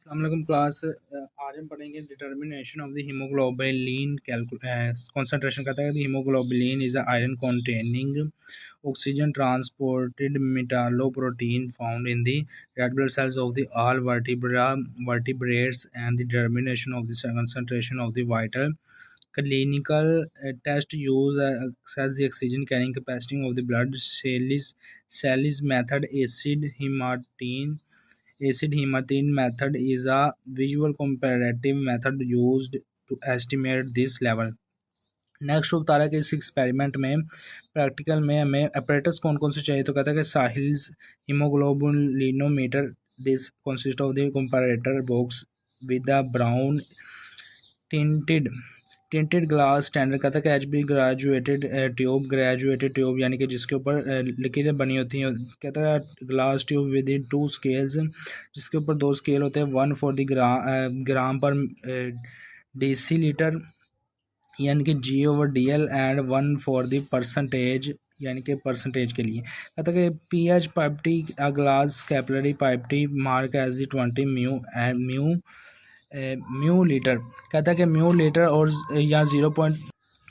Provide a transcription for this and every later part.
अस्सलाम क्लास। आज हम पढ़ेंगे determination of the haemoglobin concentration. कहता है haemoglobin is iron containing oxygen transported metalloprotein found in the red blood cells of the all vertebrates and the determination of the concentration of the vital clinical test use assess the oxygen carrying capacity of the blood Sally's method acid hematine method is a visual comparative method used to estimate this level. Next बता रहा है कि इस experiment में practical में हमें apparatus कौन कौन से चाहिए। तो कहता है कि Sahli's haemoglobinometer this consist of the comparator box with the brown tinted glass standard. कहता है कि एच बी ग्रेजुएटेड ट्यूब यानी कि जिसके ऊपर लकीरें बनी होती हैं। कहता है glass tube with in 2 scales, जिसके ऊपर 2 स्केल होते हैं, 1 फॉर द ग्राम पर डेसी लीटर यानी कि G/DL and 1 for the percentage यानी कि परसेंटेज के लिए। कहता है कि pH pipette a glass capillary pipette mark as the 20 mu litre. कहता है कि म्यू लीटर और या 0.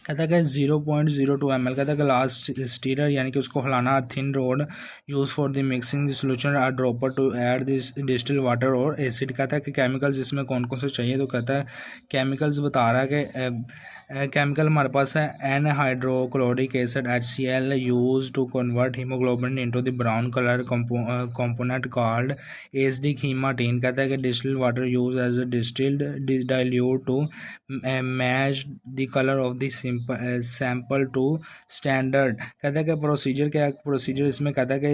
कहता है कि 0.02 ml। कहता है कि लास्ट स्टीरर यानी कि उसको हिलाना, thin rod use for the mixing the solution, a dropper to add this distil water और एसिड। कहता है कि केमिकल्स इसमें कौन कौन से चाहिए। तो कहता है केमिकल्स बता रहा है कि केमिकल हमारे पास है an hydrochloric acid HCl use to convert haemoglobin into the brown colour component called acidic haematin. कहता है कि distilled water use as a distilled dilute to match the colour of the sample to standard. कहता है कि procedure क्या है। Procedure इसमें कहता है कि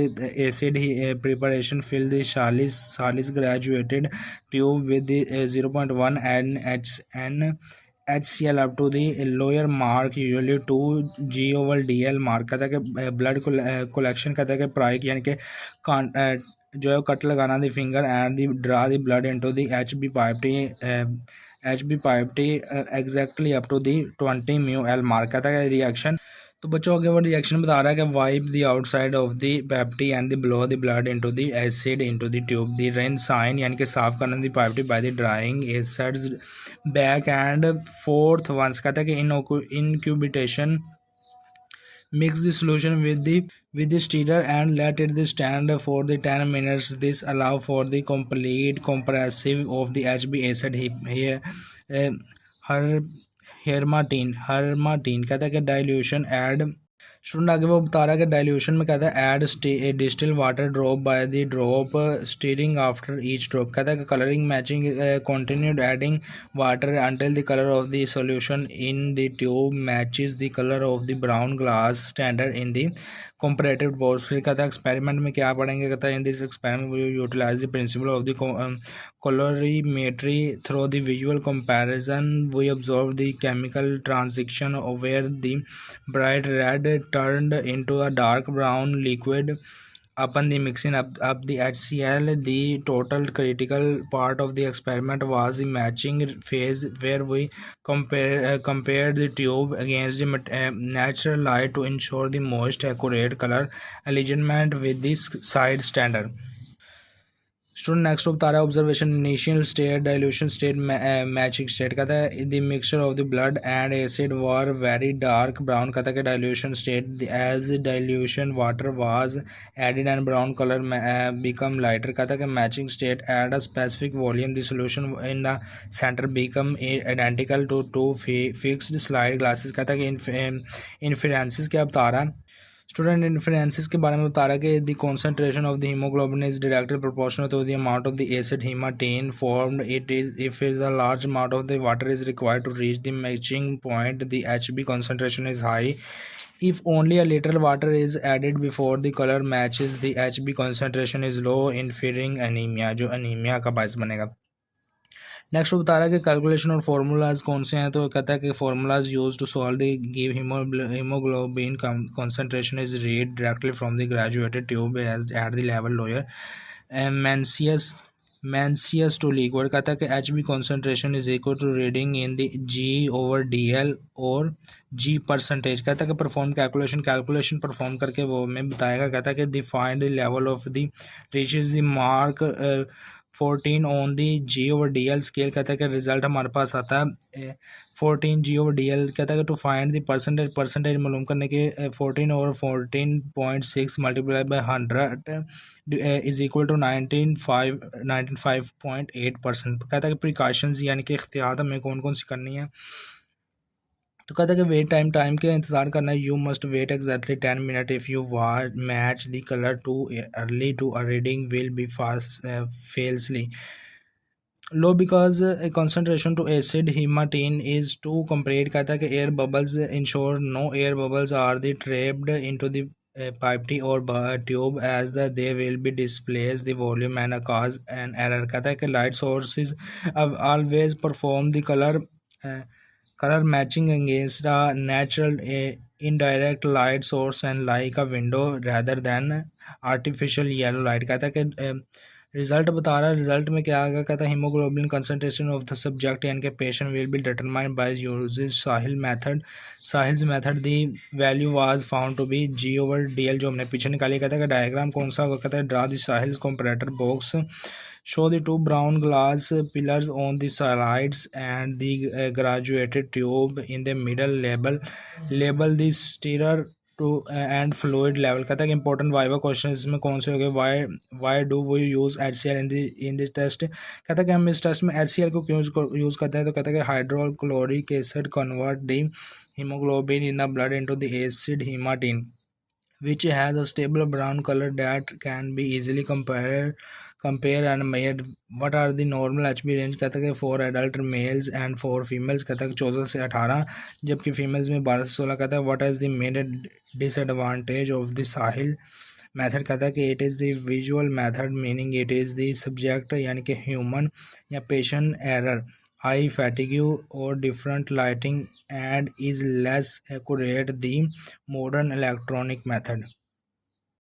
एसिड ही preparation fill the Sahli's graduated tube with 0.1 HCl up to the lower mark usually 2 G/DL mark। कहता है कि ब्लड कलेक्शन। कहता है कि प्राइक यानी कि जो है कट लगाना the finger and the draw the blood into the HB pipette exactly up to the 20 μl mark. कहता है रिएक्शन। तो बच्चों आगे वो रिएक्शन बता रहा है कि wipe the outside of the pipette and the blow the blood into the acid into the tube the rinse यानी कि साफ करना the pipette by the drawing acids back and forth once. कहता है कि इनक्यूबिटेशन mix the solution with the stirrer and let it stand for the 10 minutes. This allow for the complete compressive of the HB acid here her hermatine कहता है कि dilution add. Student आगे वो बता रहा है कि डाइल्यूशन में कहता है add distil water drop by the drop stirring after each drop. कहता है कि colouring matching continued adding water until the colour of the solution in the tube matches the colour of the brown glass standard in the comparative board. फिर कहता है experiment में क्या पढ़ेंगे। कहता है in this experiment we utilise the principle of the colorimetry through the visual comparison. We observe the chemical transition where the bright red turned into a dark brown liquid upon the mixing up the HCl. The total critical part of the experiment was the matching phase where we compared the tube against the natural light to ensure the most accurate color alignment with the side standard. Student next बता रहा है observation initial state dilution state matching state. कहता है the mixture of the blood and acid were very dark brown. कहता है कि dilution state as dilution water was added and brown colour become lighter. कहता है कि matching state at a specific volume the solution in the centre become identical to fixed slide glasses. कहता है कि influences क्या बता रहा है। स्टूडेंट इन्फ्लुएंसेस के बारे में बता रहा है कि the concentration of the haemoglobin is directly proportional to the amount of the acid haematin formed it is if is a large amount of the water is required to reach the matching point the HB concentration is high. If only a little water is added before the color matches the HB concentration is low inferring anemia, जो anaemia का बायस बनेगा। Next बता रहा है कि calculation और formulas कौन से हैं। तो कहता है कि formulas use to solve the give haemoglobin concentration is read directly from the graduated tube at the level lower meniscus to liquid. कहता है कि HB concentration is equal to reading in the G/DL और G percentage. कहता है कि perform calculation perform करके वो हमें बताएगा। कहता है कि the find the level of the reaches the mark 14 on the G/DL scale कहता है कि रिजल्ट हमारे पास आता है 14 G/DL कहता है कि टू फाइंड द परसेंटेज मालूम करने के 14 और 14.6 multiply by 100 is equal to 95.8%। कहता है कि प्रिकॉशंस यानी कि एहतियात हमें कौन कौन सी करनी है। तो कहता है कि वेट टाइम के इंतज़ार करना है। You must wait exactly 10 minute if you match the colour too early to a reading will be fast falsely low because a concentration to acid hematine is too compressed। कहता है कि air bubbles ensure no air bubbles are the trapped into the pipette or tube as they will be displace the volume and cause an error। कहता है कि light sources always perform the color matching against a natural indirect light source and like a window rather than artificial yellow light। कहता है कि result बता रहा है। Result में क्या आएगा, कहता है haemoglobin concentration of the subject यानी कि patient will be determined by uses Sahli method. Sahli's method the value was found to be G/DL जो हमने पीछे निकाली। कहता है कि डायग्राम कौन सा होगा, कहता है draw the Sahli's comparator box show the two brown glass pillars on the sides and the graduated tube in the middle label the stirrer to and fluid level. कहता है कि इंपॉर्टेंट वाइवा क्वेश्चन इसमें कौन से हो गए। Why do we use HCl in this test. कहता है कि हम इस टेस्ट में HCl को क्यों यूज़ करते हैं। तो कहता है कि hydrochloric acid convert the haemoglobin in the blood into the acid hematine which has a stable brown color that can be easily compare and made। what are the normal HB range। कहता है कि for adult mails and for females कहता है कि 14 से 18 जबकि females में 12 से 16। कहता है what is the main disadvantage of the Sahil method. कहता है कि it is the visual method meaning it is the subject यानी कि ह्यूमन या पेशेंट एरर आई फैटिग्यू और different lighting and is less accurate the modern electronic method.